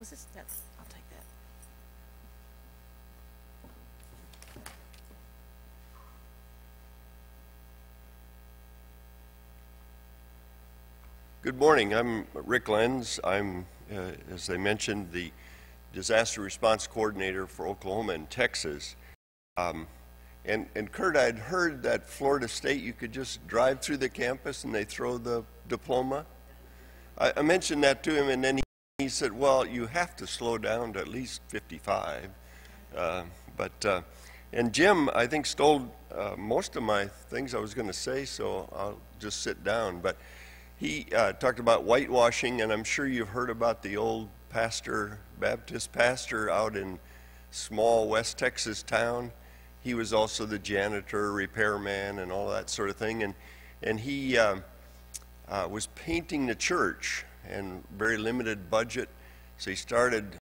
Was this that? I'll take that. Good morning. I'm Rick Lenz. I'm, as they mentioned, the disaster response coordinator for Oklahoma and Texas. And Kurt, I'd heard that Florida State, you could just drive through the campus and they throw the diploma. I mentioned that to him, and then he said, well, you have to slow down to at least 55. And Jim, I think, stole most of my things I was going to say, so I'll just sit down. But he talked about whitewashing, and I'm sure you've heard about the old pastor, Baptist pastor out in small West Texas town. He was also the janitor, repairman, and all that sort of thing. And he was painting the church, and very limited budget. So he started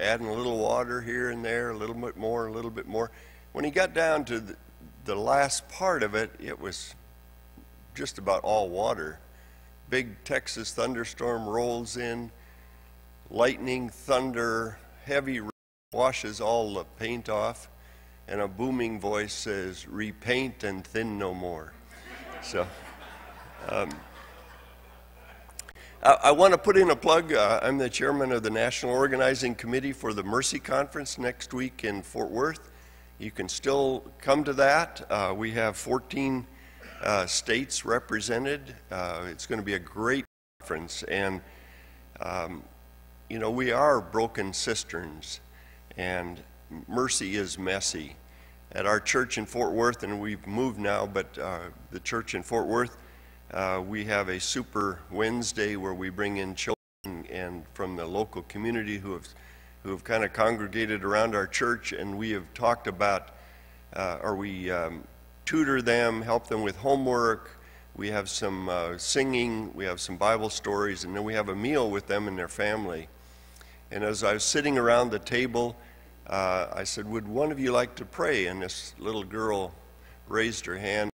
adding a little water here and there, a little bit more, a little bit more. When he got down to the last part of it, it was just about all water. Big Texas thunderstorm rolls in, lightning, thunder, heavy rain washes all the paint off, and a booming voice says, "Repaint and thin no more." So I want to put in a plug. I'm the chairman of the National Organizing Committee for the Mercy Conference next week in Fort Worth. You can still come to that. We have 14 states represented. It's going to be a great conference, and you know, we are broken cisterns, and mercy is messy. At our church in Fort Worth, and we've moved now, but the church in Fort Worth, we have a Super Wednesday where we bring in children and from the local community who have kind of congregated around our church, and we have talked about, we tutor them, help them with homework. We have some singing, we have some Bible stories, and then we have a meal with them and their family. And as I was sitting around the table, I said, would one of you like to pray? And this little girl raised her hand,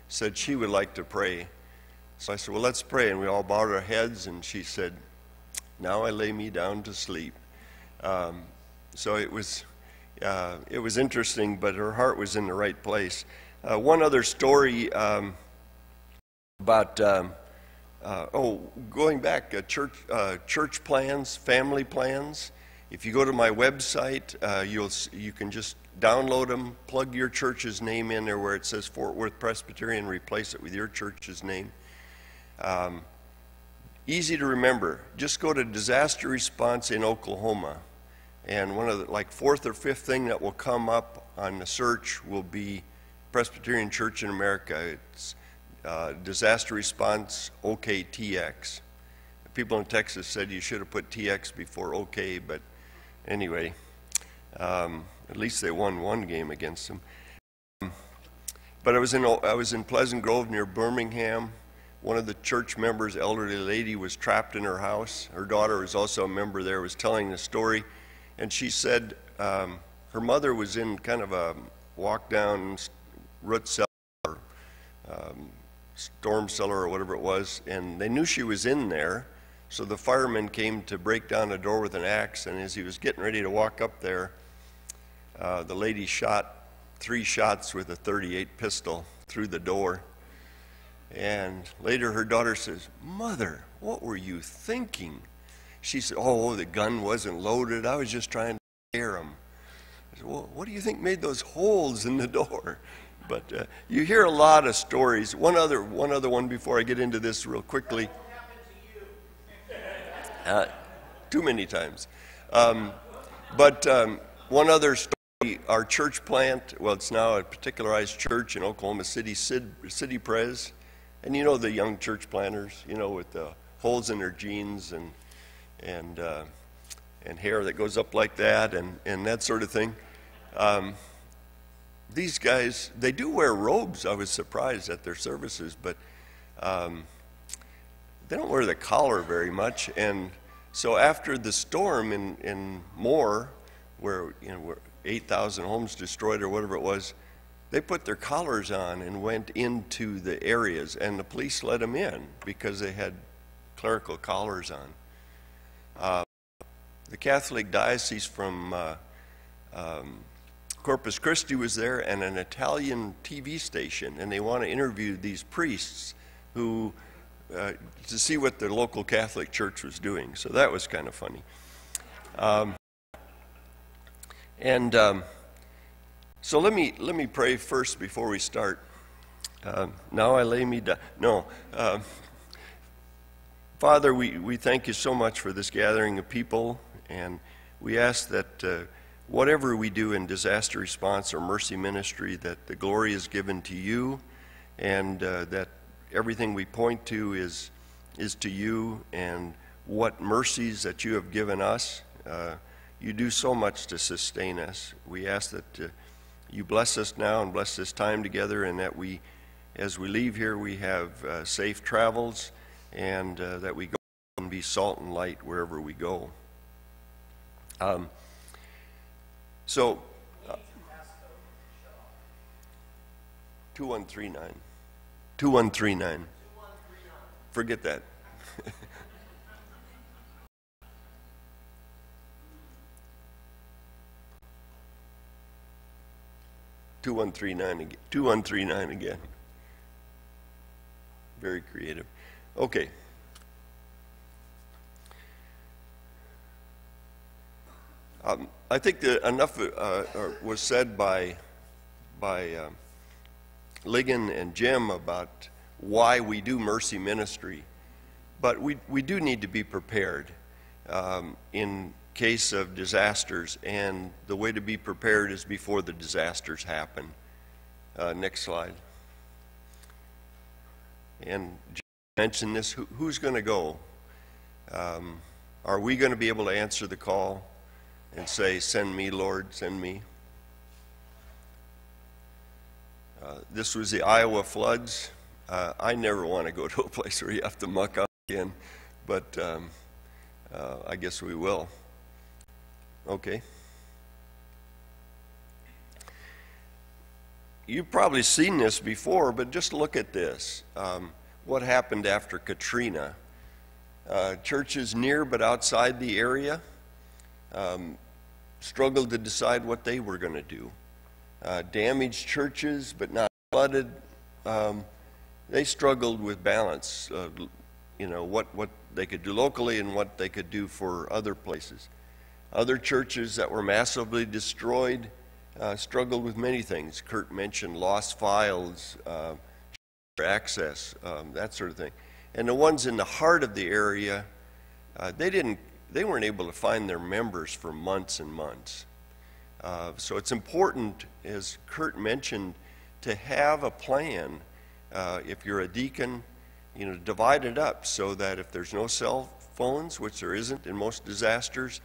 said she would like to pray. So I said, well, let's pray. And we all bowed our heads, and she said, now I lay me down to sleep. So it was interesting, but her heart was in the right place. One other story about, going back, church plans, family plans. If you go to my website, you can just download them, plug your church's name in there where it says Fort Worth Presbyterian, replace it with your church's name. Easy to remember. Just go to disaster response in Oklahoma, and one of the fourth or fifth thing that will come up on the search will be Presbyterian Church in America. It's disaster response OKTX. People in Texas said you should have put TX before OK, but anyway, at least they won one game against them. But I was in Pleasant Grove near Birmingham. One of the church members, elderly lady, was trapped in her house. Her daughter was also a member there, was telling the story, and she said her mother was in kind of a walk-down root cellar, or storm cellar, or whatever it was, and they knew she was in there. So the fireman came to break down the door with an axe, and as he was getting ready to walk up there, the lady shot 3 shots with a .38 pistol through the door. And later her daughter says, "Mother, what were you thinking?" She said, "Oh, the gun wasn't loaded. I was just trying to scare him." I said, "Well, what do you think made those holes in the door?" But you hear a lot of stories. One other one before I get into this real quickly. Too many times. One other story, our church plant, well, it's now a particularized church in Oklahoma City, City Pres. And you know the young church planters, you know, with the holes in their jeans and hair that goes up like that and that sort of thing. These guys, they do wear robes. I was surprised at their services, but they don't wear the collar very much. And so after the storm in Moore, where 8,000 homes destroyed or whatever it was, they put their collars on and went into the areas, and the police let them in because they had clerical collars on. the Catholic diocese from Corpus Christi was there, and an Italian TV station, and they want to interview these priests who to see what the local Catholic church was doing. So that was kind of funny. So let me pray first before we start. Now I lay me down. No. Father, we thank you so much for this gathering of people, and we ask that whatever we do in disaster response or mercy ministry, that the glory is given to you, and that everything we point to is to you, and what mercies that you have given us. You do so much to sustain us. We ask that you bless us now and bless this time together, and that we, as we leave here, we have safe travels, and that we go and be salt and light wherever we go. So, 2139. 2139. Forget that. 2139 again. 2139 again. Very creative. Okay. I think that enough was said by Ligon and Jim about why we do mercy ministry, but we do need to be prepared in case of disasters, and the way to be prepared is before the disasters happen. Next slide. And Jim mentioned this, who's going to go? Are we going to be able to answer the call and say, "Send me, Lord, send me"? This was the Iowa floods. I never want to go to a place where you have to muck up again, but I guess we will. Okay. You've probably seen this before, but just look at this. What happened after Katrina? Churches near but outside the area struggled to decide what they were going to do. Damaged churches but not flooded. They struggled with balance, what they could do locally and what they could do for other places. Other churches that were massively destroyed struggled with many things. Kurt mentioned lost files, access, that sort of thing. And the ones in the heart of the area, they weren't able to find their members for months and months. So it's important, as Kurt mentioned, to have a plan. If you're a deacon, divide it up so that if there's no cell phones, which there isn't in most disasters,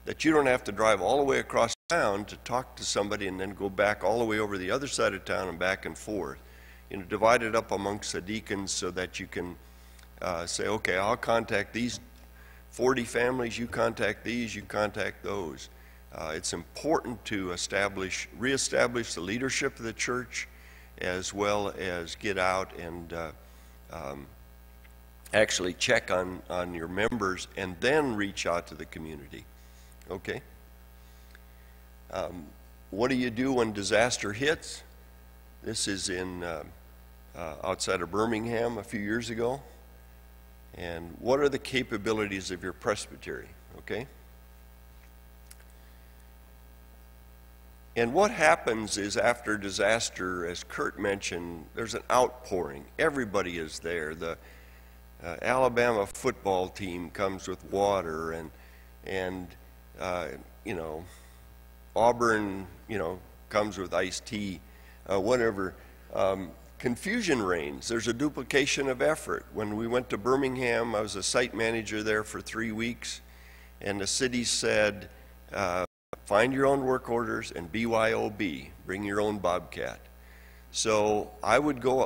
that you don't have to drive all the way across town to talk to somebody and then go back all the way over the other side of town and back and forth. Divide it up amongst the deacons so that you can say, okay, I'll contact these 40 families, you contact these, you contact those. It's important to reestablish the leadership of the church, as well as get out and actually check on your members and then reach out to the community. Okay? What do you do when disaster hits? This is in outside of Birmingham a few years ago. And what are the capabilities of your presbytery? Okay? And what happens is after disaster, as Kurt mentioned, there's an outpouring. Everybody is there. The Alabama football team comes with water, and Auburn, comes with iced tea, whatever. Confusion reigns. There's a duplication of effort. When we went to Birmingham, I was a site manager there for 3 weeks, and the city said, find your own work orders and BYOB, bring your own Bobcat. So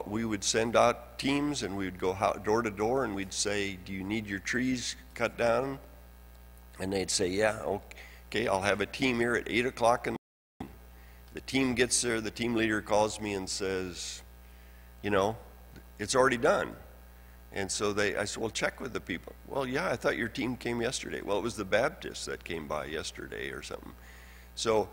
we would send out teams, and we would go door to door, and we'd say, do you need your trees cut down? And they'd say, yeah, okay, I'll have a team here at 8 o'clock in the morning. The team gets there, the team leader calls me and says, it's already done. And so I said, well, check with the people. Well, yeah, I thought your team came yesterday. Well, it was the Baptists that came by yesterday or something. So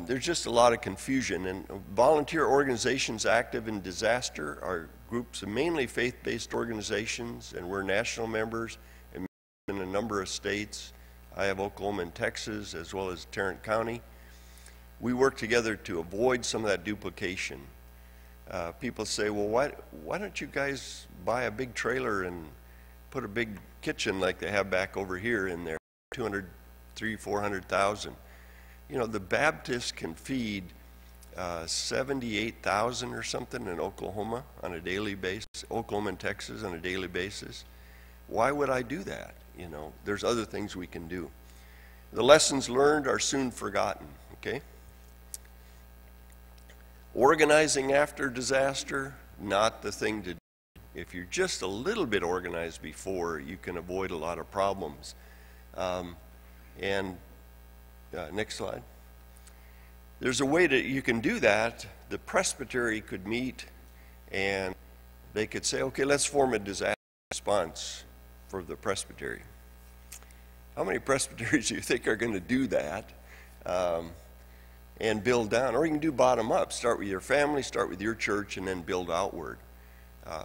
there's just a lot of confusion. And volunteer organizations active in disaster are groups of mainly faith-based organizations, and we're national members in a number of states. I have Oklahoma and Texas, as well as Tarrant County. We work together to avoid some of that duplication. People say, well, why don't you guys buy a big trailer and put a big kitchen like they have back over here in there, 400,000. You know, the Baptists can feed 78,000 or something in Oklahoma on a daily basis, Oklahoma and Texas on a daily basis. Why would I do that? You know, there's other things we can do. The lessons learned are soon forgotten, okay? Organizing after disaster, not the thing to do. If you're just a little bit organized before, you can avoid a lot of problems. Next slide. There's a way that you can do that. The presbytery could meet and they could say, okay, let's form a disaster response for the presbytery. How many presbyteries do you think are going to do that? And build down, or you can do bottom up. Start with your family, start with your church, and then build outward.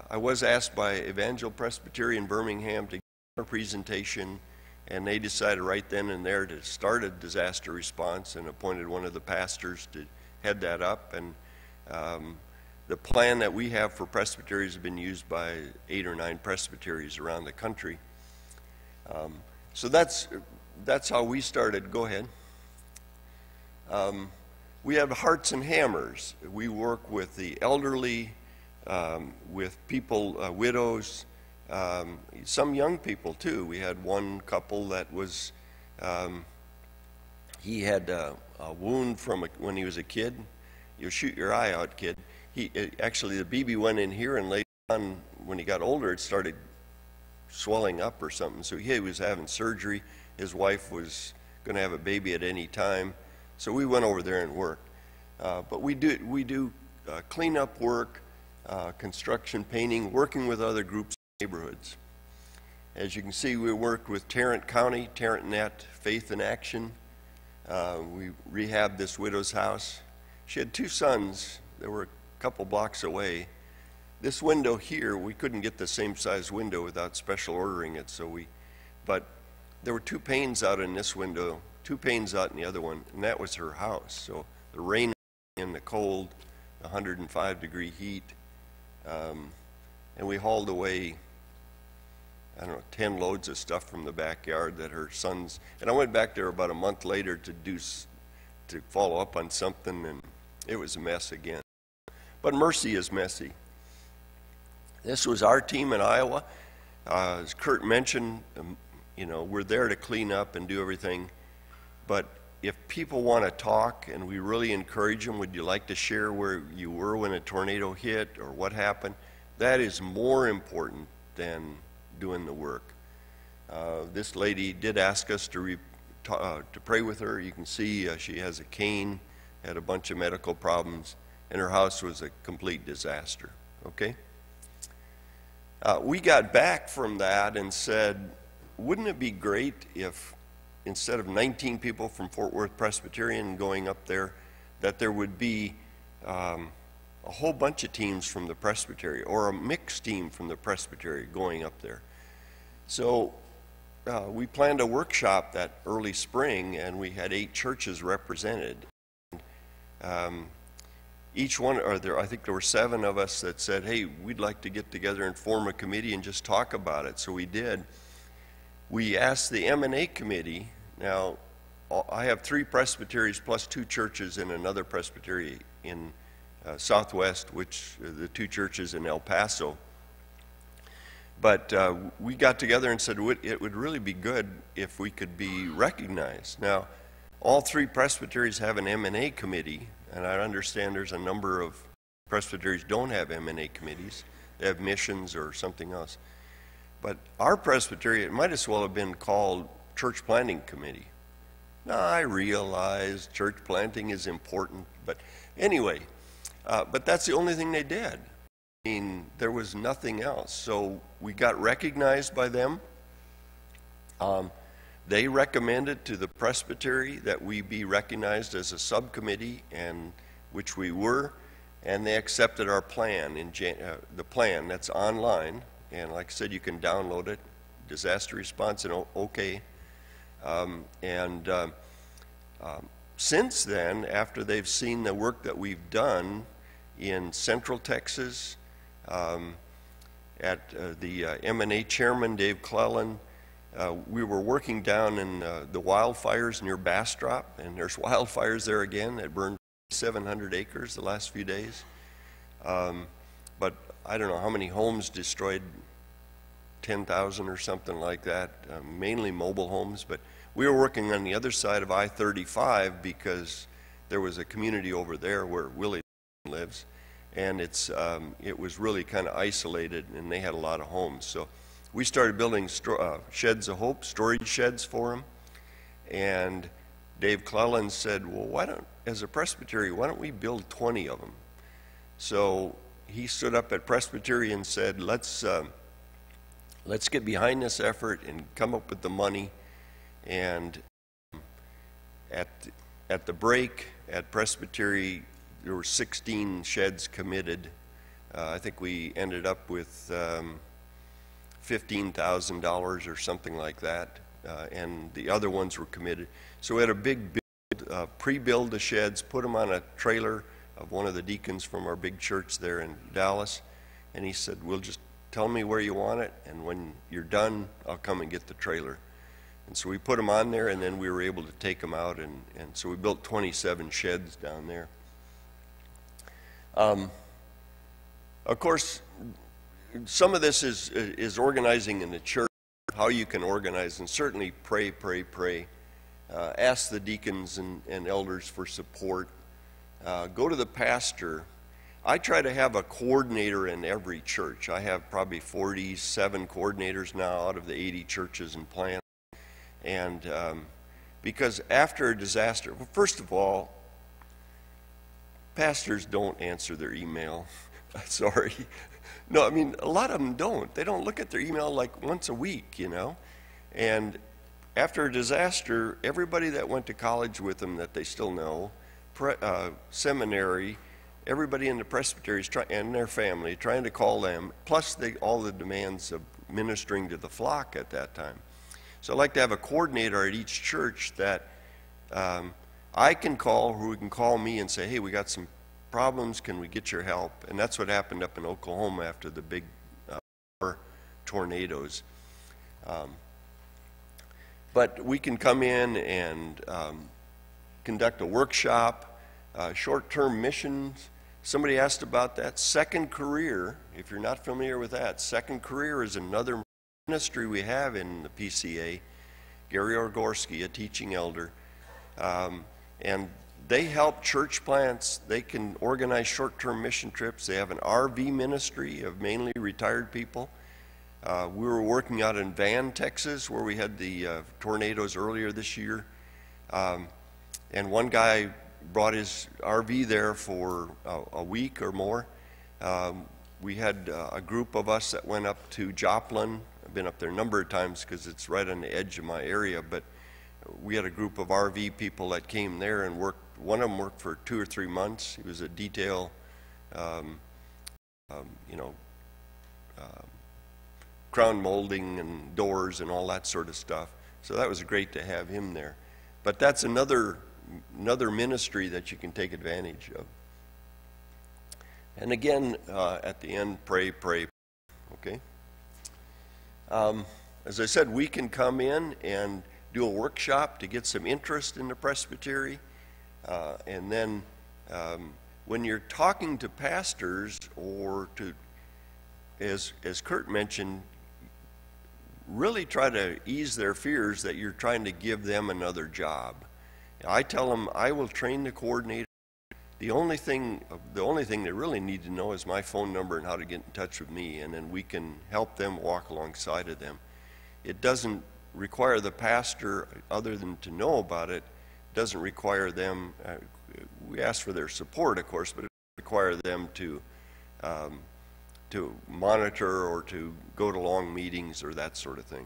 I was asked by Evangel Presbytery in Birmingham to give a presentation, and they decided right then and there to start a disaster response and appointed one of the pastors to head that up. And the plan that we have for presbyteries has been used by 8 or 9 presbyteries around the country. So that's how we started. Go ahead. We have Hearts and Hammers. We work with the elderly, with people, widows, some young people too. We had one couple that was, he had a wound from when he was a kid. You'll shoot your eye out, kid. Actually, the BB went in here, and later on, when he got older, it started swelling up or something. So he was having surgery. His wife was going to have a baby at any time. So we went over there and worked. But we do cleanup work, construction, painting, working with other groups in neighborhoods. As you can see, we worked with Tarrant County, Tarrant Net, Faith in Action. We rehabbed this widow's house. She had 2 sons that were a couple blocks away. This window here, we couldn't get the same size window without special ordering it, but there were 2 panes out in this window, 2 panes out in the other one, and that was her house. So the rain and the cold, 105-degree heat, and we hauled away, I don't know, 10 loads of stuff from the backyard that her sons, and I went back there about a month later to follow up on something, and it was a mess again. But mercy is messy. This was our team in Iowa. As Kurt mentioned, you know, we're there to clean up and do everything. But if people want to talk, and we really encourage them, would you like to share where you were when a tornado hit or what happened? That is more important than doing the work. This lady did ask us to pray with her. You can see she has a cane, had a bunch of medical problems, and her house was a complete disaster. Okay? We got back from that and said, wouldn't it be great if instead of 19 people from Fort Worth Presbyterian going up there, that there would be a whole bunch of teams from the Presbytery, or a mixed team from the Presbytery going up there. So we planned a workshop that early spring, and we had 8 churches represented. Each one, I think there were 7 of us that said, hey, we'd like to get together and form a committee and just talk about it. So we did. We asked the M&A committee. Now, I have 3 presbyteries plus 2 churches in another presbytery in Southwest, which the 2 churches in El Paso. But we got together and said it would really be good if we could be recognized. Now, all 3 presbyteries have an M&A committee, and I understand there's a number of presbyteries don't have M&A committees. They have missions or something else. But our presbytery, it might as well have been called Church Planting Committee. Now, I realize church planting is important, but anyway, but that's the only thing they did. mean, there was nothing else. So we got recognized by them. They recommended to the presbytery that we be recognized as a subcommittee, and which we were, and they accepted our plan. The plan that's online, and like I said, you can download it. Disaster response and OK. Since then, after they've seen the work that we've done in Central Texas, at the M&A chairman, Dave Clellan, we were working down in the wildfires near Bastrop, and there's wildfires there again. It burned 700 acres the last few days. But I don't know how many homes destroyed, 10,000 or something like that, mainly mobile homes. But we were working on the other side of I-35 because there was a community over there where Willie lives, and it was really kind of isolated, and they had a lot of homes. So we started building sheds of hope, storage sheds for them. And Dave Clellan said, well, as a presbytery, why don't we build 20 of them? So he stood up at presbytery and said, let's get behind this effort and come up with the money. And at the break at presbytery, there were 16 sheds committed. I think we ended up with $15,000 or something like that, and the other ones were committed. So we had a big build, pre-build the sheds, put them on a trailer of one of the deacons from our big church there in Dallas, and he said, "We'll just tell me where you want it, and when you're done, I'll come and get the trailer." And so we put them on there, and then we were able to take them out, and so we built 27 sheds down there. Of course, some of this is organizing in the church, how you can organize, and certainly pray. Ask the deacons and elders for support. Go to the pastor. I try to have a coordinator in every church. I have probably 47 coordinators now out of the 80 churches and plants. And because after a disaster, well, first of all, pastors don't answer their email. Sorry. No, I mean, a lot of them don't. They don't look at their email like once a week, you know. And after a disaster, everybody that went to college with them that they still know, seminary, everybody in the presbyteries and their family trying to call them, plus all the demands of ministering to the flock at that time. So I'd like to have a coordinator at each church that I can call, who can call me and say, hey, we got some problems, can we get your help? And that's what happened up in Oklahoma after the big tornadoes. But we can come in and conduct a workshop, short-term missions. Somebody asked about that. Second Career, if you're not familiar with that, Second Career is another ministry we have in the PCA. Gary Orgorski, a teaching elder, and they help church plants. They can organize short-term mission trips. They have an RV ministry of mainly retired people. We were working out in Van, Texas, where we had the tornadoes earlier this year. And one guy brought his RV there for a week or more. We had a group of us that went up to Joplin. I've been up there a number of times because it's right on the edge of my area, but we had a group of RV people that came there and worked. One of them worked for 2 or 3 months. He was a detail, crown molding and doors and all that sort of stuff. So that was great to have him there. But that's another ministry that you can take advantage of. And again, at the end, pray, okay? As I said, we can come in and do a workshop to get some interest in the presbytery. And then when you're talking to pastors or to, as Kurt mentioned, really try to ease their fears that you're trying to give them another job. I tell them I will train the coordinator. The only thing they really need to know is my phone number and how to get in touch with me, and then we can help them walk alongside of them. It doesn't require the pastor, other than to know about it, doesn't require them, we ask for their support, of course, but it requires them to to monitor or to go to long meetings or that sort of thing.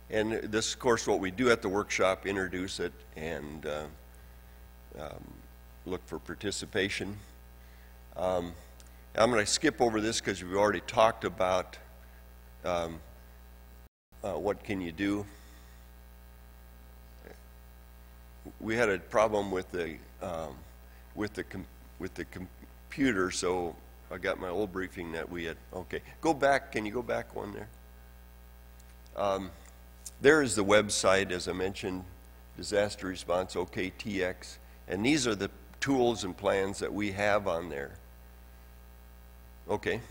And this, of course, what we do at the workshop, introduce it and look for participation. I'm going to skip over this because we've already talked about what can you do. We had a problem with the computer, so I got my old briefing that we had. Okay, go back. Can you go back one there? There is the website, as I mentioned, Disaster Response OKTX, and these are the tools and plans that we have on there. Okay.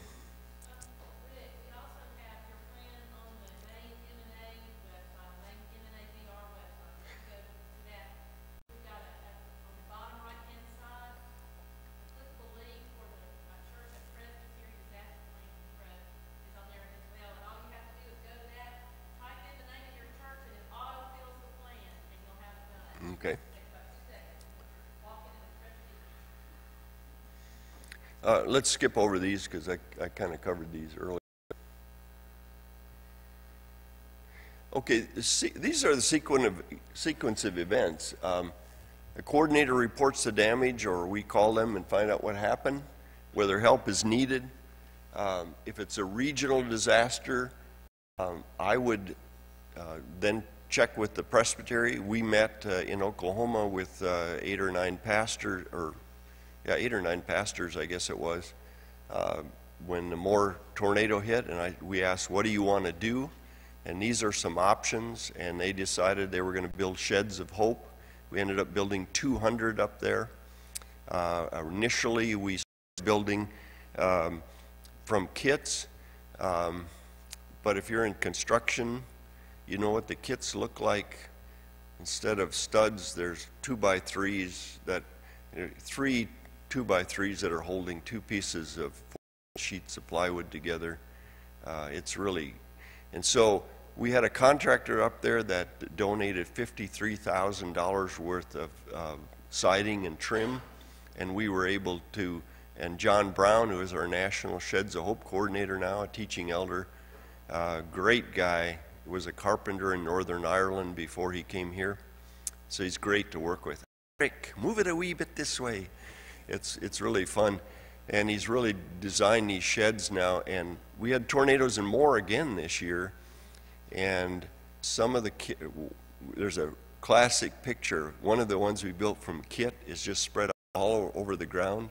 Okay. Let's skip over these because I kind of covered these earlier. Okay, these are the sequence of events. A coordinator reports the damage, or we call them and find out what happened, whether help is needed. If it's a regional disaster, I would then check with the presbytery. We met in Oklahoma with 8 or 9 pastors, I guess it was, when the Moore tornado hit, and we asked, what do you want to do? And these are some options, and they decided they were going to build sheds of hope. We ended up building 200 up there. Initially, we started building from kits, but if you're in construction, you know what the kits look like. Instead of studs, there's 2x3s that, 3 2x3s that are holding 2 pieces of 4 sheets of plywood together. It's really, and so we had a contractor up there that donated $53,000 worth of siding and trim, and we were able to, and John Brown, who is our National Sheds of Hope coordinator now, a teaching elder, great guy, was a carpenter in Northern Ireland before he came here, so he's great to work with. Rick, move it a wee bit this way. It's really fun, and he's really designed these sheds now, and we had tornadoes and more again this year, and some of the there's a classic picture. One of the ones we built from kit is just spread all over the ground,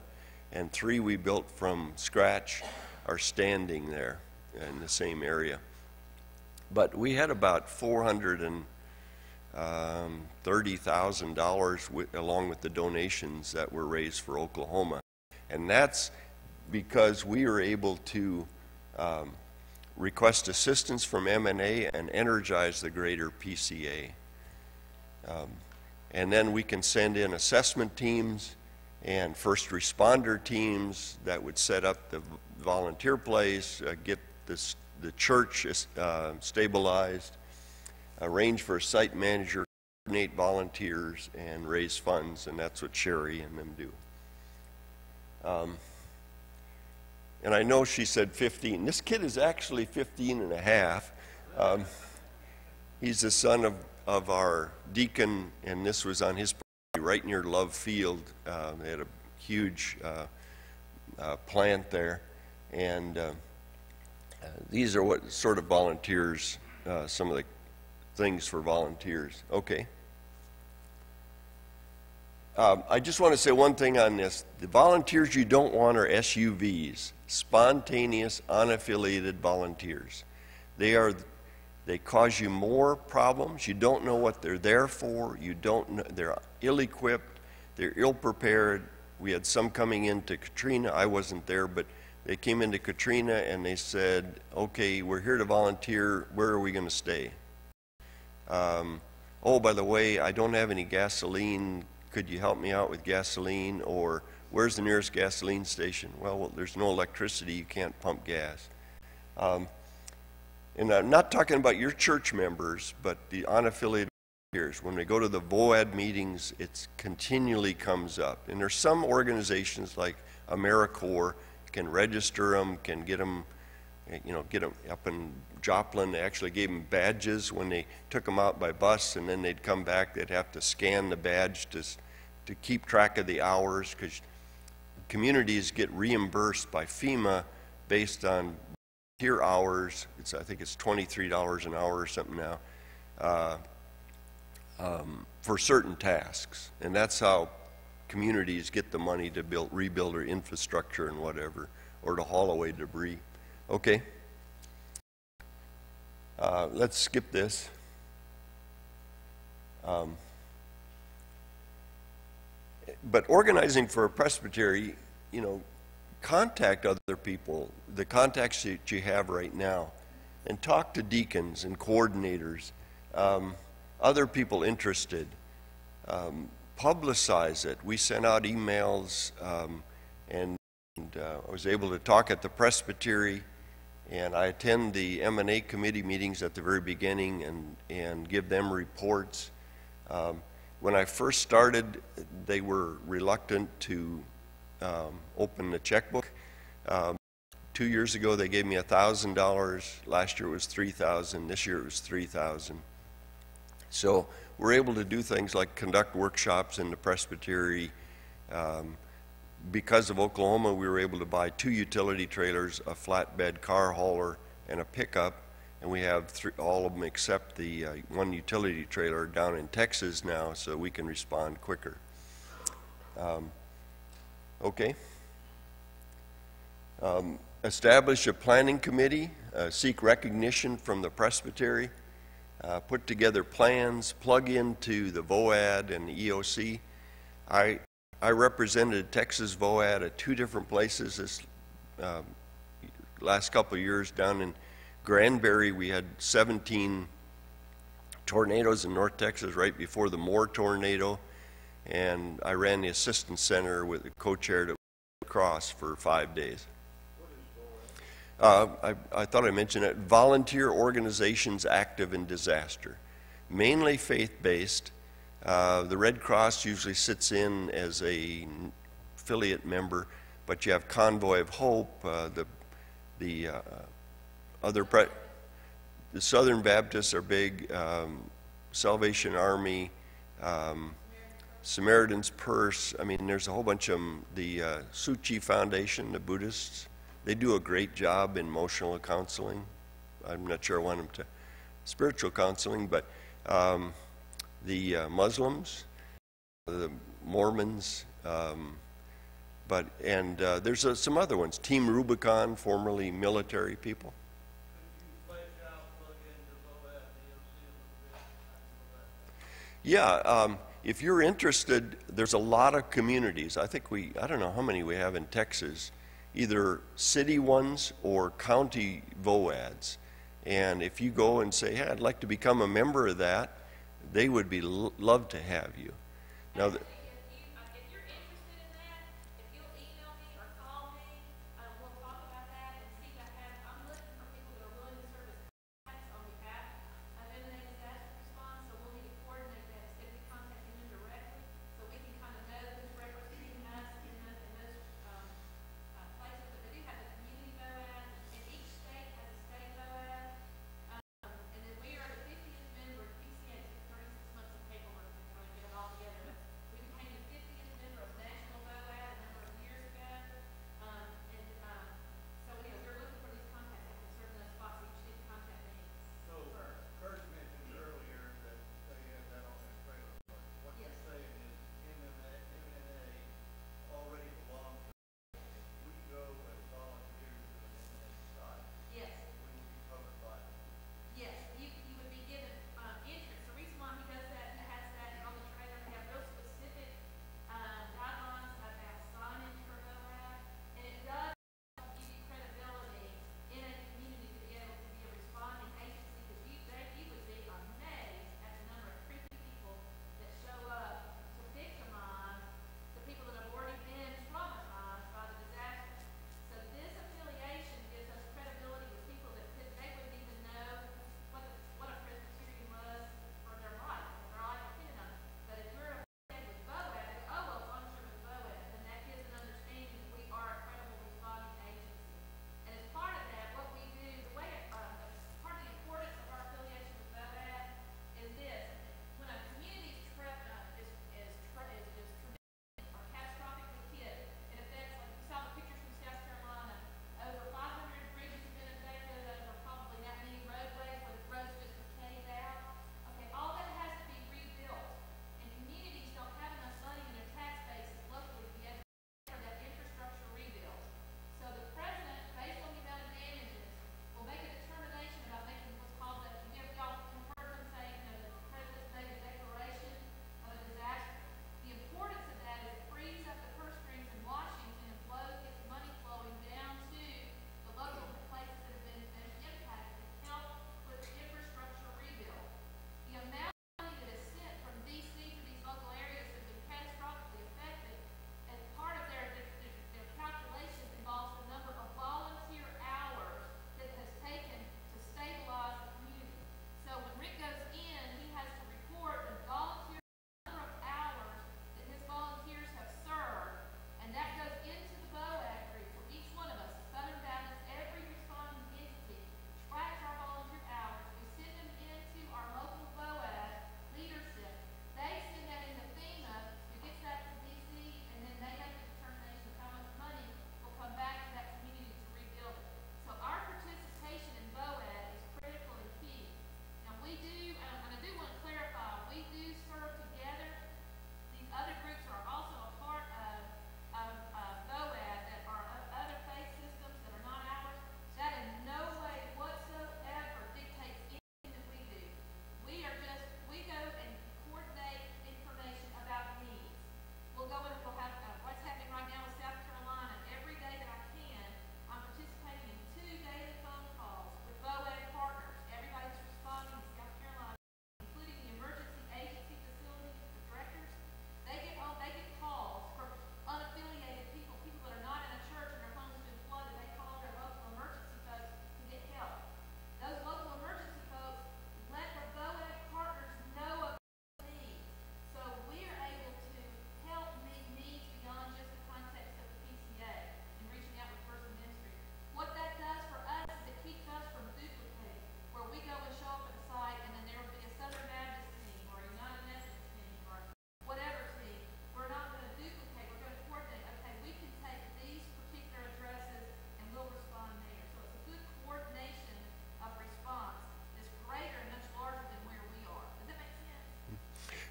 and 3 we built from scratch are standing there in the same area. But we had about $430,000 along with the donations that were raised for Oklahoma. And that's because we were able to request assistance from M&A and energize the greater PCA. And then we can send in assessment teams and first responder teams that would set up the volunteer place, get the church stabilized, arrange for a site manager, coordinate volunteers, and raise funds, and that's what Sherry and them do. And I know she said 15. This kid is actually 15 and a half. He's the son of our deacon, and this was on his property right near Love Field. They had a huge plant there, and these are what sort of volunteers, some of the things for volunteers. Okay. I just want to say one thing on this. The volunteers you don't want are SUVs, spontaneous, unaffiliated volunteers. They cause you more problems. You don't know what they're there for. You don't know, they're ill-equipped. They're ill-prepared. We had some coming into Katrina. I wasn't there, but they came into Katrina and they said, okay, we're here to volunteer. Where are we going to stay? Oh, by the way, I don't have any gasoline. Could you help me out with gasoline? Or where's the nearest gasoline station? Well, there's no electricity. You can't pump gas. And I'm not talking about your church members, but the unaffiliated volunteers. When we go to the VOAD meetings, it continually comes up. And there's some organizations like AmeriCorps, can register them, can get them, get them up in Joplin. They actually gave them badges when they took them out by bus, and then they'd come back. They'd have to scan the badge to keep track of the hours, because communities get reimbursed by FEMA based on volunteer hours. I think it's $23 an hour or something now for certain tasks, and that's how communities get the money to rebuild their infrastructure and whatever, or to haul away debris. Okay. Let's skip this. But organizing for a presbytery, contact other people, the contacts that you have right now, and talk to deacons and coordinators, other people interested. Publicize it. We sent out emails, and I was able to talk at the presbytery, and I attend the M&A committee meetings at the very beginning and give them reports. When I first started, they were reluctant to open the checkbook. 2 years ago, they gave me $1,000. Last year it was $3,000. This year it was $3,000. So we're able to do things like conduct workshops in the presbytery. Because of Oklahoma, we were able to buy 2 utility trailers, a flatbed car hauler, and a pickup. And we have all of them except the 1 utility trailer down in Texas now, so we can respond quicker. Okay. Establish a planning committee, seek recognition from the presbytery, put together plans, plug into the VOAD and the EOC. I represented Texas VOAD at 2 different places this last couple of years. Down in Granbury, we had 17 tornadoes in North Texas right before the Moore tornado, and I ran the assistance center with the co-chair at Cross for 5 days. I thought I mentioned it. Volunteer organizations active in disaster, mainly faith-based. The Red Cross usually sits in as a affiliate member, but you have Convoy of Hope, the Southern Baptists are big, Salvation Army, Samaritan's Purse. I mean, there's a whole bunch of them. The Suchi Foundation, the Buddhists, they do a great job in emotional counseling. I'm not sure I want them to spiritual counseling, but the Muslims, the Mormons, there's some other ones. Team Rubicon, formerly military people. Yeah, if you're interested, there's a lot of communities. I don't know how many we have in Texas, either city ones or county VOADs. And if you go and say, hey, I'd like to become a member of that, they would be love to have you. Now,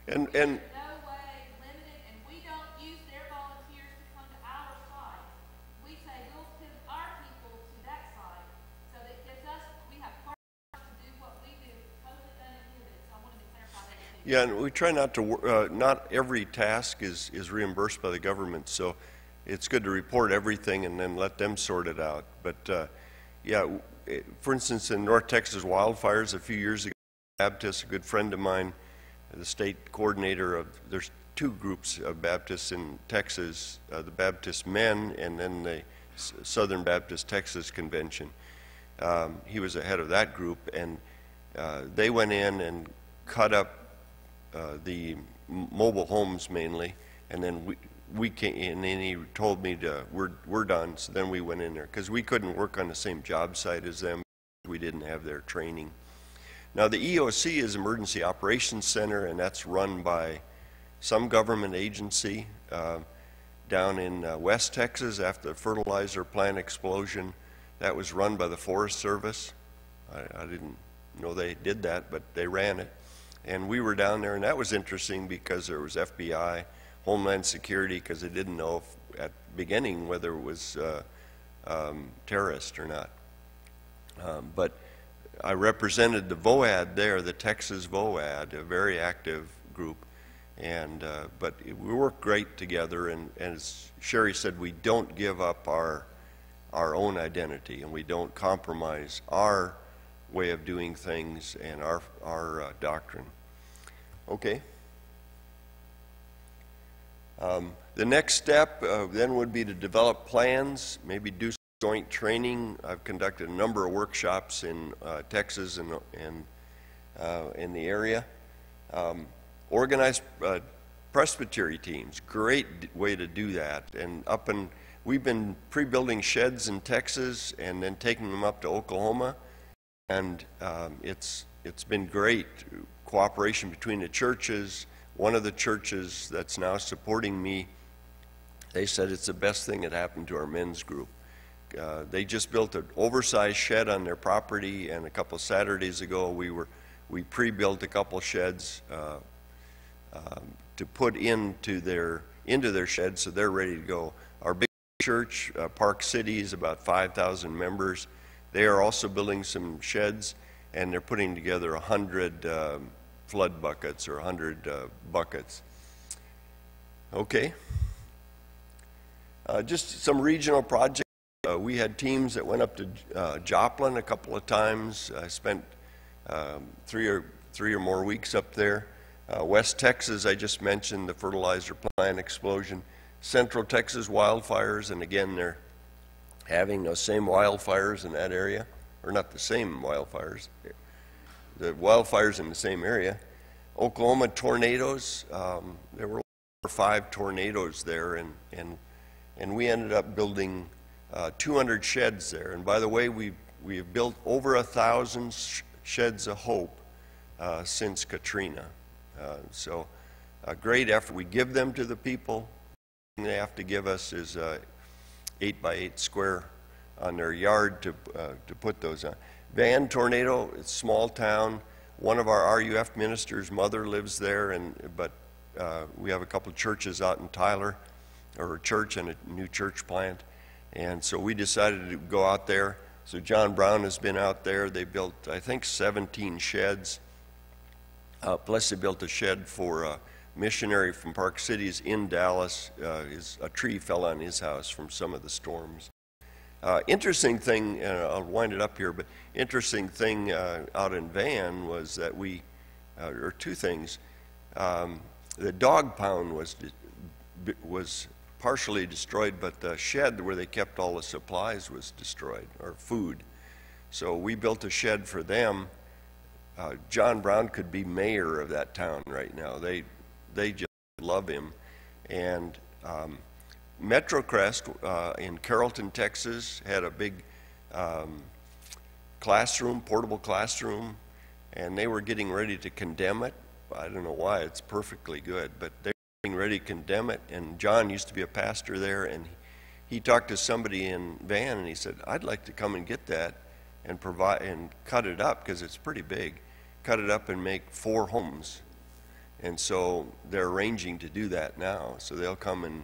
And no way limited, and we don't use their volunteers to come to our site. We say we'll send our people to that site, so that gives us, we have partners to do what we do, totally uninhibited. So I wanted to clarify that too. yeah, and we try not to, not every task is reimbursed by the government, so it's good to report everything and then let them sort it out. But yeah, for instance, in North Texas wildfires a few years ago, Baptist, a good friend of mine, the state coordinator of, there's two groups of Baptists in Texas, the Baptist Men and then the Southern Baptist Texas Convention. He was the head of that group, and they went in and cut up the mobile homes mainly, and then we came, and then he told me to, we're done, so then we went in there, because we couldn't work on the same job site as them. We didn't have their training. Now, the EOC is Emergency Operations Center, and that's run by some government agency down in West Texas after the fertilizer plant explosion. That was run by the Forest Service. I didn't know they did that, but they ran it. And we were down there, and that was interesting because there was FBI, Homeland Security, because they didn't know if, at the beginning whether it was terrorist or not. But I represented the VOAD there, the Texas VOAD, a very active group, and but we work great together. And as Sherry said, we don't give up our own identity, and we don't compromise our way of doing things and our doctrine. Okay. The next step then would be to develop plans, maybe do joint training. I've conducted a number of workshops in Texas and in the area. Organized presbytery teams, great way to do that. And we've been pre-building sheds in Texas and then taking them up to Oklahoma, and it's been great cooperation between the churches. One of the churches that's now supporting me, they said it's the best thing that happened to our men's group. They just built an oversized shed on their property, and a couple Saturdays ago we pre-built a couple sheds to put into their shed, so they're ready to go. Our big church, Park City, is about 5,000 members. They are also building some sheds, and they're putting together 100 flood buckets or 100 buckets. Okay. Just some regional projects. We had teams that went up to Joplin a couple of times. I spent 3 or more weeks up there. West Texas, I just mentioned the fertilizer plant explosion. Central Texas wildfires, and again, they're having those same wildfires in that area, or not the same wildfires, the wildfires in the same area. Oklahoma tornadoes, there were 4 or 5 tornadoes there, and we ended up building 200 sheds there. And by the way, we have built over 1,000 sheds of hope since Katrina. So a great effort. We give them to the people. They have to give us is 8 by 8 square on their yard to put those on. Van tornado, it's a small town. One of our RUF ministers' mother lives there, but we have a couple of churches out in Tyler, or a church and a new church plant. And so we decided to go out there. So John Brown has been out there. They built, I think, 17 sheds. Plus they built a shed for a missionary from Park Cities in Dallas. A tree fell on his house from some of the storms. Interesting thing, and I'll wind it up here, but interesting thing out in Van was that or two things. The dog pound was partially destroyed, but the shed where they kept all the supplies was destroyed, or food. So we built a shed for them. John Brown could be mayor of that town right now. They just love him. And Metrocrest in Carrollton, Texas, had a big classroom, portable classroom, and they were getting ready to condemn it. I don't know why, it's perfectly good, but they were getting ready to condemn it. And John used to be a pastor there, and he talked to somebody in Van, and he said, I'd like to come and get that and provide and cut it up, because it's pretty big, cut it up and make 4 homes. And so they're arranging to do that now. So they'll come and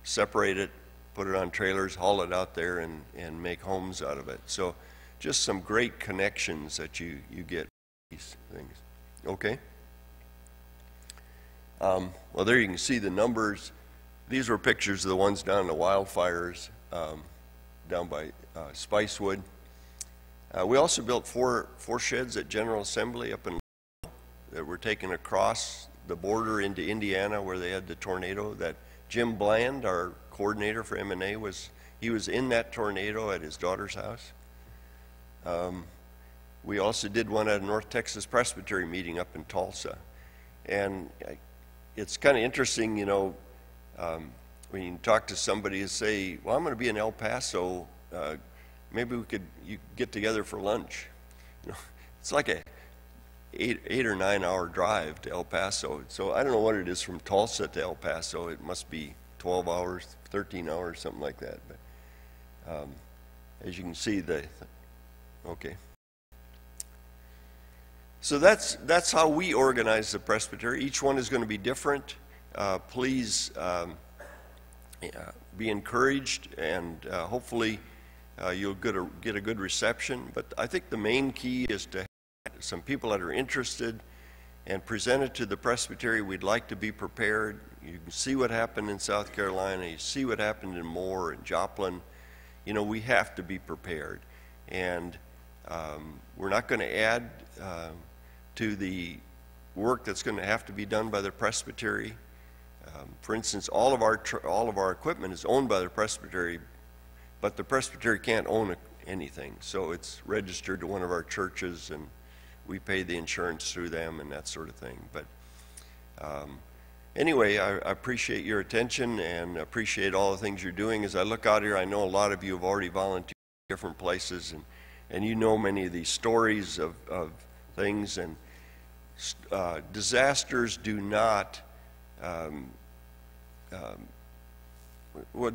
separate it, put it on trailers, haul it out there, and make homes out of it. So just some great connections that you get with these things. Okay? Well, there you can see the numbers. These were pictures of the ones down in the wildfires down by Spicewood. We also built four sheds at General Assembly up in that were taken across the border into Indiana where they had the tornado. That Jim Bland, our coordinator for M&A, was in that tornado at his daughter's house. We also did one at a North Texas Presbytery meeting up in Tulsa. And it's kind of interesting, you know, when you talk to somebody and say, well, I'm going to be in El Paso, maybe you get together for lunch. You know, it's like a 8 or 9 hour drive to El Paso. So I don't know what it is from Tulsa to El Paso. It must be 12 hours, 13 hours, something like that. But as you can see, okay. So that's how we organize the presbytery. Each one is going to be different. Please be encouraged, and hopefully you'll get a good reception. But I think the main key is to have some people that are interested and present it to the presbytery. We'd like to be prepared. You can see what happened in South Carolina. You see what happened in Moore and Joplin. You know, we have to be prepared. And we're not going to add to the work that's going to have to be done by the presbytery. For instance, all of our equipment is owned by the presbytery, but the presbytery can't own anything. So it's registered to one of our churches, and we pay the insurance through them and that sort of thing. But anyway, I appreciate your attention and appreciate all the things you're doing. As I look out here, I know a lot of you have already volunteered in different places, and you know many of these stories of things. And disasters do not,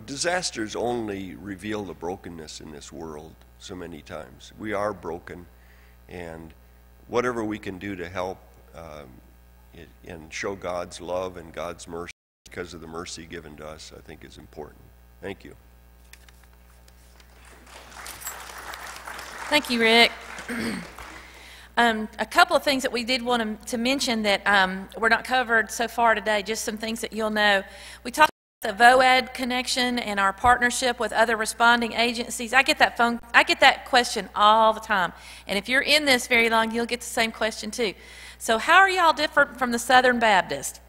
disasters only reveal the brokenness in this world so many times. We are broken, and whatever we can do to help and show God's love and God's mercy because of the mercy given to us, I think is important. Thank you. Thank you, Rick. A couple of things that we did want to mention that were not covered so far today, just some things that you'll know. We talked about the VOAD connection and our partnership with other responding agencies. I get that question all the time. And if you're in this very long, you'll get the same question too. So how are y'all different from the Southern Baptist?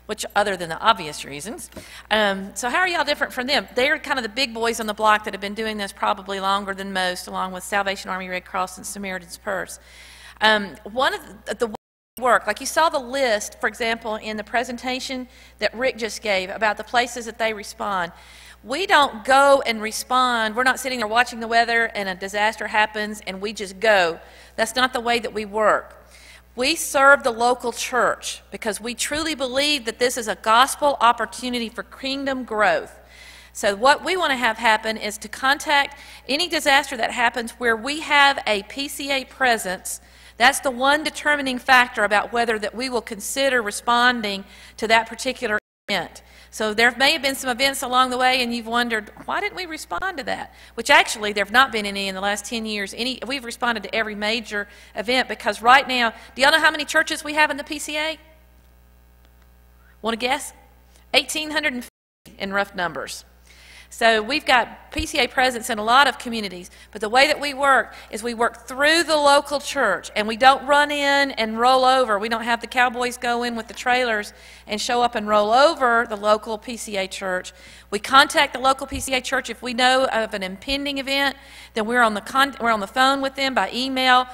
Which, other than the obvious reasons. So how are y'all different from them? They're kind of the big boys on the block that have been doing this probably longer than most, along with Salvation Army, Red Cross, and Samaritan's Purse. One of the work, like you saw the list, for example, in the presentation that Rick just gave about the places that they respond. We don't go and respond. We're not sitting there watching the weather and a disaster happens and we just go. That's not the way that we work. We serve the local church because we truly believe that this is a gospel opportunity for kingdom growth. So what we want to have happen is to contact any disaster that happens where we have a PCA presence. That's the one determining factor about whether that we will consider responding to that particular event. So there may have been some events along the way and you've wondered, why didn't we respond to that? Which actually there have not been any in the last 10 years. We've responded to every major event because right now, do y'all know how many churches we have in the PCA? Want to guess? 1,850 in rough numbers. So we've got PCA presence in a lot of communities, but the way that we work is we work through the local church, and we don't run in and roll over. We don't have the cowboys go in with the trailers and show up and roll over the local PCA church. We contact the local PCA church if we know of an impending event. Then we're on the phone with them by email,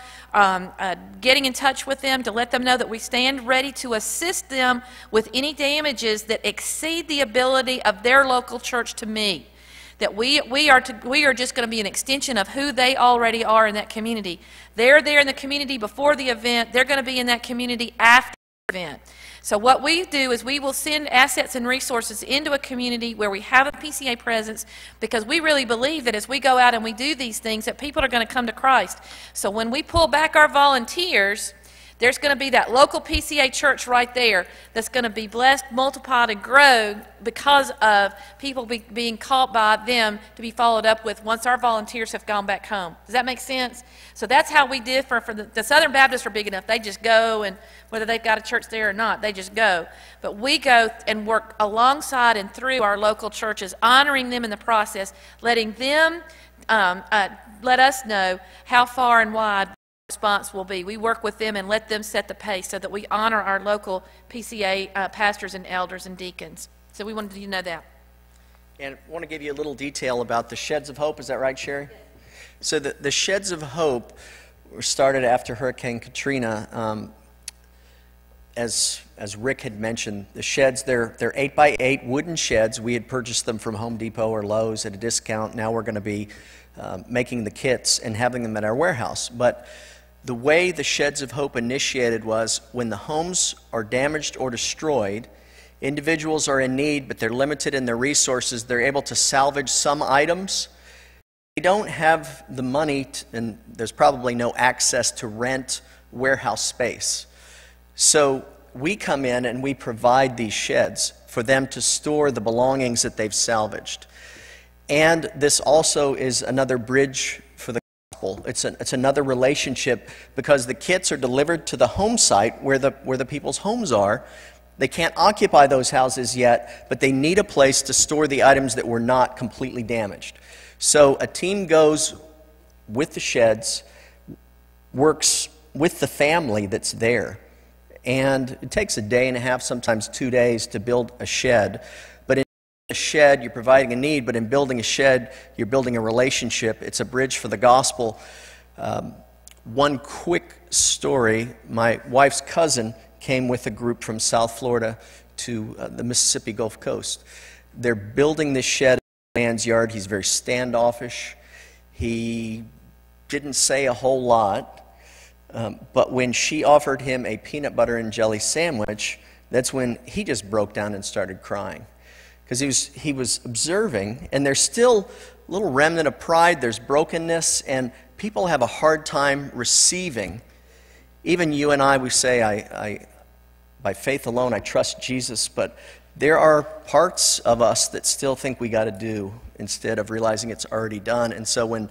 getting in touch with them to let them know that we stand ready to assist them with any damages that exceed the ability of their local church to meet. That we are just going to be an extension of who they already are in that community. They're there in the community before the event. They're going to be in that community after the event. So what we do is we will send assets and resources into a community where we have a PCA presence because we really believe that as we go out and we do these things that people are going to come to Christ. So when we pull back our volunteers, There's going to be that local PCA church right there that's going to be blessed, multiplied, and grow because of people being called by them to be followed up with once our volunteers have gone back home. Does that make sense? So that's how we differ from the Southern Baptists are big enough. They just go, and whether they've got a church there or not, they just go. But we go and work alongside and through our local churches, honoring them in the process, letting them let us know how far and wide response will be. We work with them and let them set the pace so that we honor our local PCA pastors and elders and deacons. So we wanted you to know that. And I want to give you a little detail about the Sheds of Hope. Is that right, Sherry? Yes. So the Sheds of Hope were started after Hurricane Katrina. As Rick had mentioned, the sheds, they're 8x8 wooden sheds. We had purchased them from Home Depot or Lowe's at a discount. Now we're going to be making the kits and having them at our warehouse. But the way the Sheds of Hope initiated was when the homes are damaged or destroyed, individuals are in need, but they're limited in their resources. They're able to salvage some items. They don't have the money, and there's probably no access to rent warehouse space. So we come in and we provide these sheds for them to store the belongings that they've salvaged. And this also is another bridge for the gospel. It's another relationship because the kits are delivered to the home site where the people's homes are. They can't occupy those houses yet, but they need a place to store the items that were not completely damaged. So a team goes with the sheds, works with the family that's there. And it takes a day and a half, sometimes 2 days, to build a shed. But in a shed, you're providing a need, but in building a shed, you're building a relationship. It's a bridge for the gospel. One quick story, my wife's cousin came with a group from South Florida to the Mississippi Gulf Coast. They're building this shed in a man's yard. He's very standoffish. He didn't say a whole lot. But when she offered him a peanut butter and jelly sandwich, that's when he just broke down and started crying. Because he was observing, and there's still a little remnant of pride, there's brokenness, and people have a hard time receiving. Even you and I, we say, I by faith alone, I trust Jesus, but there are parts of us that still think we got to do instead of realizing it's already done. And so when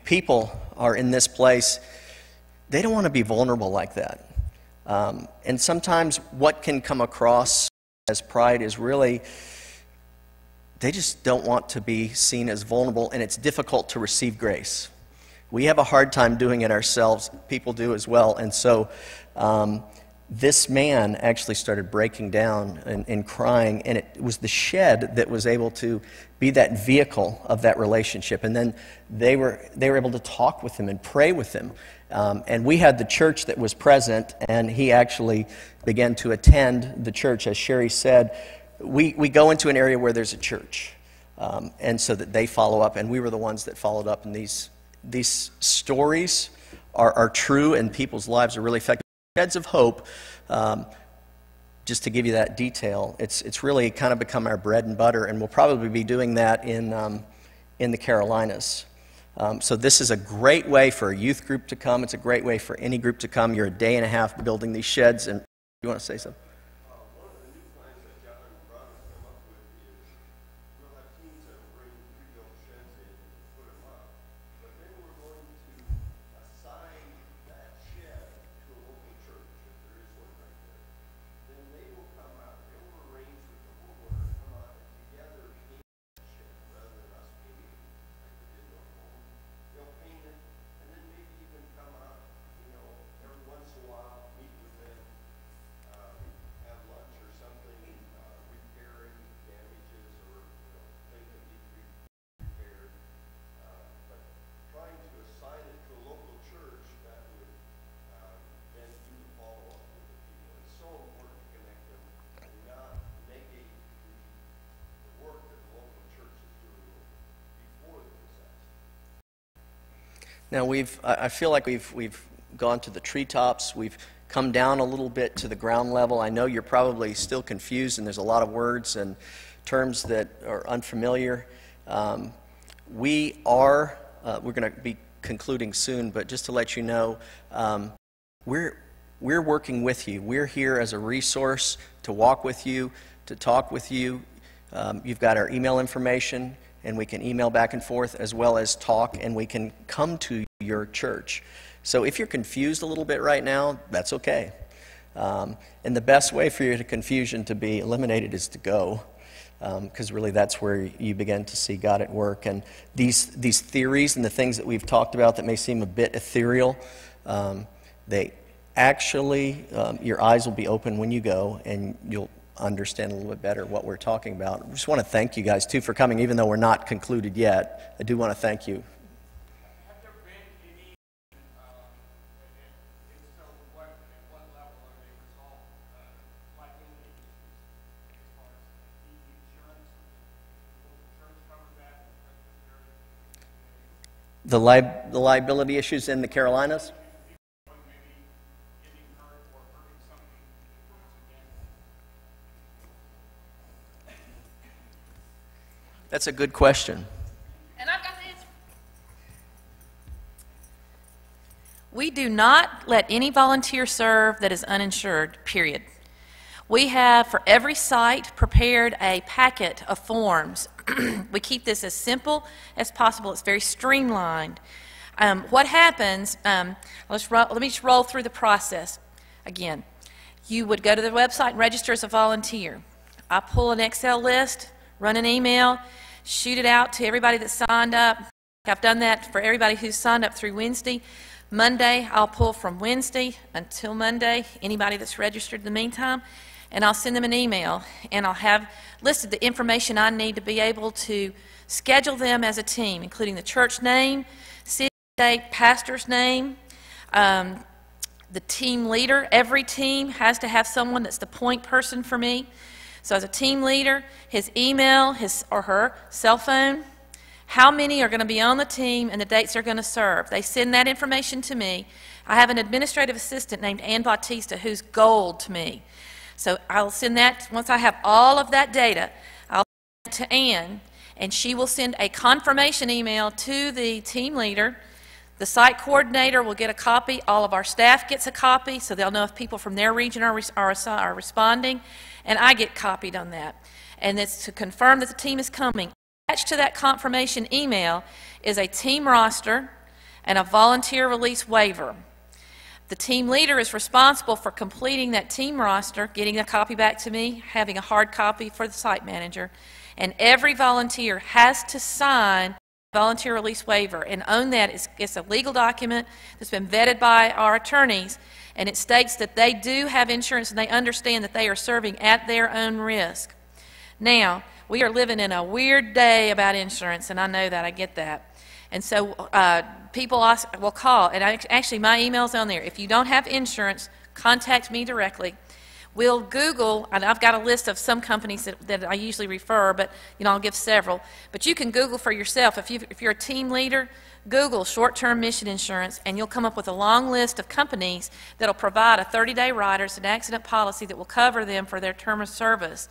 people are in this place, they don't want to be vulnerable like that. And sometimes what can come across as pride is really, they just don't want to be seen as vulnerable, and it's difficult to receive grace. We have a hard time doing it ourselves. People do as well. And so this man actually started breaking down and crying, and it was the shed that was able to be that vehicle of that relationship. And then they were able to talk with him and pray with him. And we had the church that was present, and he actually began to attend the church. As Sherry said, we go into an area where there's a church, and so that they follow up, and we were the ones that followed up. And these stories are true, and people's lives are really affected. Sheds of Hope, just to give you that detail, it's really kind of become our bread and butter, and we'll probably be doing that in the Carolinas. So this is a great way for a youth group to come. It's a great way for any group to come. You're a day and a half building these sheds. And you want to say something? One of the new plans that John and Ron have come up with is we'll have teams that will bring pre-built sheds in and put them up. But then we're going to assign that shed to a local church, if there is one right there. Then they will come out, they will arrange with the homeowner to come out and together paint that shed rather than us painting it like we did the home. They'll paint it, and then maybe even come out, every once in a while, meet with them, have lunch or something, repair any damages or, things that need to be repaired. But trying to assign it to a local church that would then do the follow-up with the people. It's so important to connect them and not negate the work that the local church is doing before the disaster. Now I feel like we've gone to the treetops. We've come down a little bit to the ground level. I know you're probably still confused, and there's a lot of words and terms that are unfamiliar. We're going to be concluding soon, but just to let you know, we're we're working with you. We're here as a resource to walk with you, to talk with you. You've got our email information, and we can email back and forth as well as talk, and we can come to your church. So if you're confused a little bit right now, that's okay. And the best way for your confusion to be eliminated is to go, because really that's where you begin to see God at work. And these theories and the things that we've talked about that may seem a bit ethereal, they actually, your eyes will be open when you go, and you'll understand a little bit better what we're talking about. I just want to thank you guys, too, for coming, even though we're not concluded yet. I do want to thank you. Have there been any, so at what level are they resolved? Liability issues as far as the insurance? Will insurance cover that? The liability issues in the Carolinas? That's a good question. And I've got the answer. We do not let any volunteer serve that is uninsured, period. We have, for every site, prepared a packet of forms. We keep this as simple as possible. It's very streamlined. What happens, let me just roll through the process again. You would go to the website and register as a volunteer. I pull an Excel list, run an email, shoot it out to everybody that signed up. I've done that for everybody who's signed up through Wednesday. Monday, I'll pull from Wednesday until Monday, anybody that's registered in the meantime, and I'll send them an email, and I'll have listed the information I need to be able to schedule them as a team, including the church name, city, state, pastor's name, the team leader. Every team has to have someone that's the point person for me. So as a team leader, his email, his or her cell phone, how many are going to be on the team, and the dates they're going to serve. They send that information to me. I have an administrative assistant named Ann Bautista who's gold to me. So I'll send that, once I have all of that data, I'll send it to Ann, and she will send a confirmation email to the team leader. The site coordinator will get a copy. All of our staff gets a copy, so they'll know if people from their region are responding, and I get copied on that. And it's to confirm that the team is coming. Attached to that confirmation email is a team roster and a volunteer release waiver. The team leader is responsible for completing that team roster, getting a copy back to me, having a hard copy for the site manager, and every volunteer has to sign volunteer release waiver and own that. It's a legal document that's been vetted by our attorneys, and it states that they do have insurance and they understand that they are serving at their own risk. Now, we are living in a weird day about insurance, and I know that, I get that. And so people will call, and actually my email's on there. If you don't have insurance, contact me directly. We'll Google, and I've got a list of some companies that I usually refer, but I'll give several. But you can Google for yourself. If you're a team leader, Google short-term mission insurance, and you'll come up with a long list of companies that will provide a 30-day riders and accident policy that will cover them for their term of service.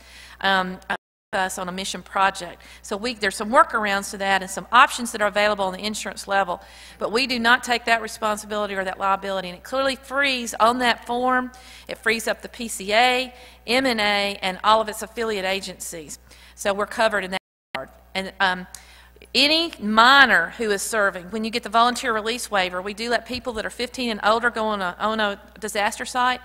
Us on a mission project. So there's some workarounds to that and some options that are available on the insurance level, but we do not take that responsibility or that liability, and it clearly frees on that form. It frees up the PCA, M&A, and all of its affiliate agencies. So we're covered in that regard. And any minor who is serving, when you get the volunteer release waiver, we do let people that are 15 and older go on a disaster site.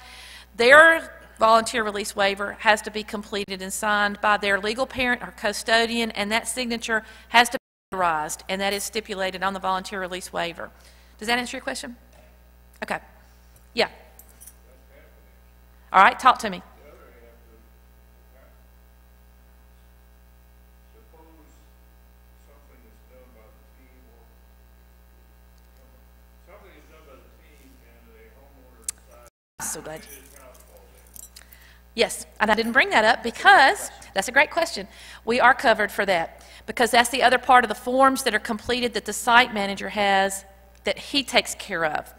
Their volunteer release waiver has to be completed and signed by their legal parent or custodian, and that signature has to be authorized, and that is stipulated on the volunteer release waiver. Does that answer your question? Okay. Yeah. All right, talk to me. So glad. Yes, and I didn't bring that up because that's a great question. We are covered for that because that's the other part of the forms that are completed that the site manager has that he takes care of.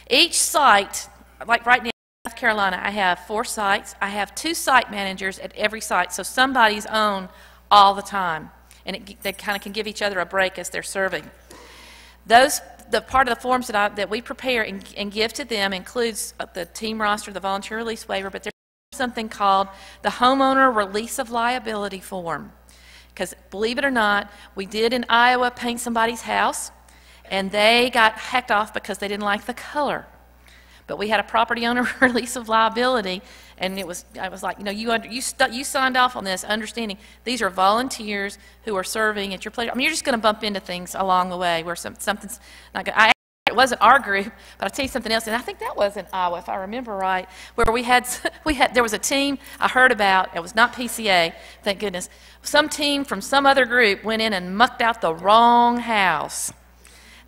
Each site, like right now in South Carolina, I have 4 sites. I have 2 site managers at every site, so somebody's on all the time, and they kind of can give each other a break as they're serving. the part of the forms that we prepare and give to them includes the team roster, the volunteer release waiver, but there's something called the homeowner release of liability form. Because believe it or not, we did in Iowa paint somebody's house, and they got hecked off because they didn't like the color. But we had a property owner release of liability, and I was like, you signed off on this, understanding these are volunteers who are serving at your pleasure. I mean, you're just going to bump into things along the way where something's not good. It wasn't our group, but I'll tell you something else, and I think that was in Iowa, if I remember right, where there was a team I heard about. It was not PCA, thank goodness. Some team from some other group went in and mucked out the wrong house.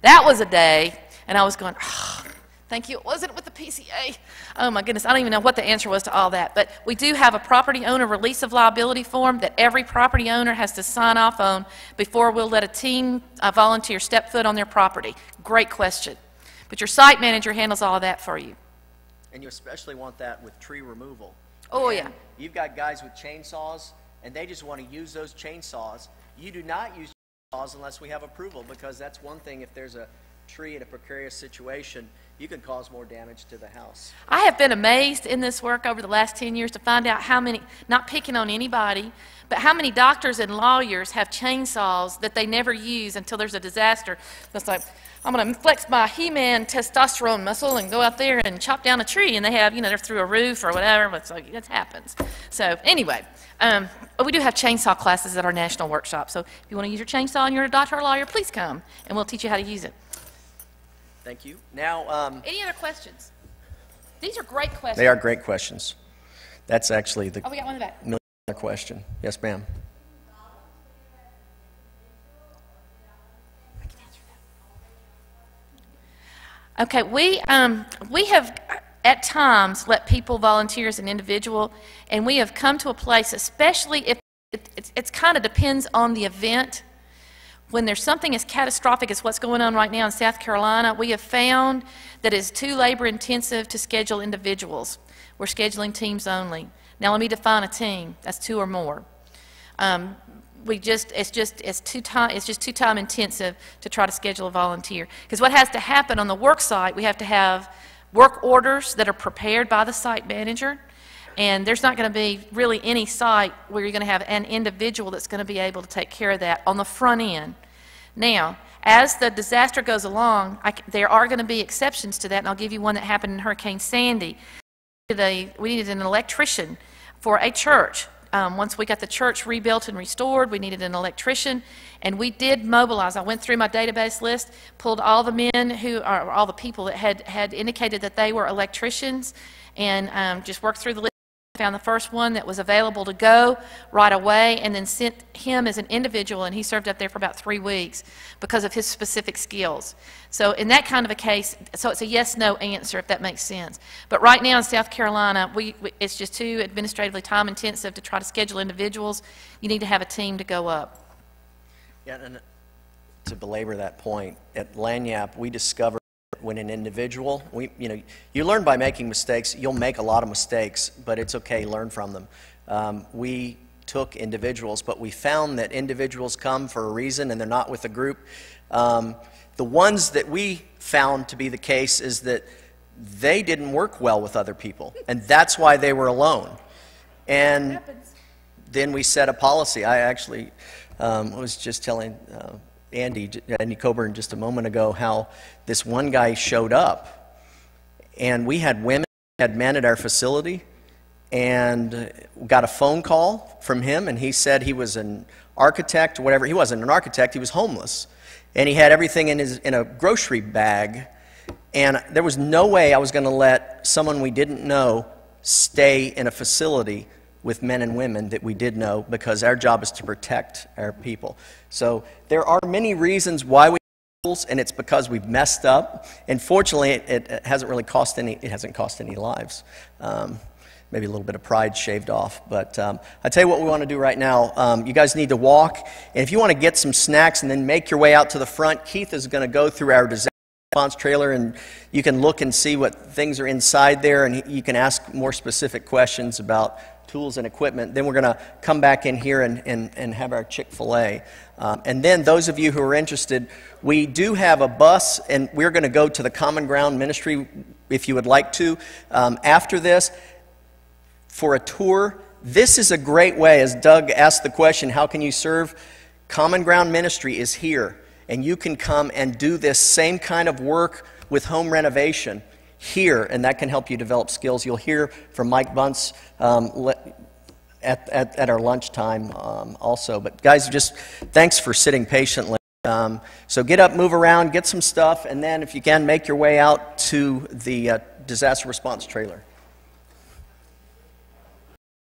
That was a day, and I was going, oh, thank you. It wasn't with the PCA. Oh, my goodness. I don't even know what the answer was to all that. But we do have a property owner release of liability form that every property owner has to sign off on before we'll let a volunteer step foot on their property. Great question. But your site manager handles all of that for you. And you especially want that with tree removal. Oh, And yeah. You've got guys with chainsaws, and they just want to use those chainsaws. You do not use chainsaws unless we have approval, because that's one thing. If there's a tree in a precarious situation, you can cause more damage to the house. I have been amazed in this work over the last 10 years to find out how many, not picking on anybody, but how many doctors and lawyers have chainsaws that they never use until there's a disaster. It's like, I'm going to flex my He-Man testosterone muscle and go out there and chop down a tree, and they have, they're through a roof or whatever, but so it happens. So anyway, we do have chainsaw classes at our national workshop, so if you want to use your chainsaw and you're a doctor or lawyer, please come, and we'll teach you how to use it. Thank you. Now, Any other questions? These are great questions. they are great questions. That's actually the Oh, we got one in the back. million-dollar question. Yes, ma'am. Okay, we have at times let people volunteer as an individual, and we have come to a place, especially if it's kind of depends on the event. When there's something as catastrophic as what's going on right now in South Carolina, we have found that it's too labor intensive to schedule individuals. We're scheduling teams only. Now let me define a team. That's 2 or more. It's just too time intensive to try to schedule a volunteer. Because what has to happen on the work site, we have to have work orders that are prepared by the site manager. And there's not going to be really any site where you're going to have an individual that's going to be able to take care of that on the front end. Now, as the disaster goes along, there are going to be exceptions to that, and I'll give you one that happened in Hurricane Sandy. We needed an electrician for a church. Once we got the church rebuilt and restored, we needed an electrician, and we did mobilize. I went through my database list, pulled all the men all the people that had indicated that they were electricians, and just worked through the list. Found the first one that was available to go right away, and then sent him as an individual, and he served up there for about 3 weeks because of his specific skills. So in that kind of a case, so it's a yes-no answer, if that makes sense. But right now in South Carolina, it's just too administratively time-intensive to try to schedule individuals. You need to have a team to go up. Yeah, and to belabor that point, at Lanyap, we discovered when an individual, you learn by making mistakes. You'll make a lot of mistakes, but it's okay, learn from them. We took individuals, but we found that individuals come for a reason and they're not with a group. The ones that we found to be the case is that they didn't work well with other people, and that's why they were alone. And then we set a policy. I actually was just telling Andy Coburn just a moment ago how this one guy showed up, and we had women, had men at our facility, and got a phone call from him, and he said he was an architect or whatever. He wasn't an architect, he was homeless, and he had everything in a grocery bag, and there was no way I was going to let someone we didn't know stay in a facility with men and women that we did know, because our job is to protect our people. So there are many reasons why we have rules, and it's because we've messed up. And fortunately, it hasn't really cost any. It hasn't cost any lives. Maybe a little bit of pride shaved off. But I tell you what we want to do right now. You guys need to walk, and if you want to get some snacks and then make your way out to the front, Keith is going to go through our disaster response trailer, and you can look and see what things are inside there, and you can ask more specific questions about tools and equipment. Then we're going to come back in here and have our Chick-fil-A. And then those of you who are interested, we do have a bus, and we're going to go to the Common Ground Ministry if you would like to after this for a tour. This is a great way, as Doug asked the question, how can you serve? Common Ground Ministry is here, and you can come and do this same kind of work with home renovation here, and that can help you develop skills. You'll hear from Mike Bunce at our lunchtime also. But guys, just thanks for sitting patiently. So get up, move around, get some stuff, and then if you can, make your way out to the disaster response trailer.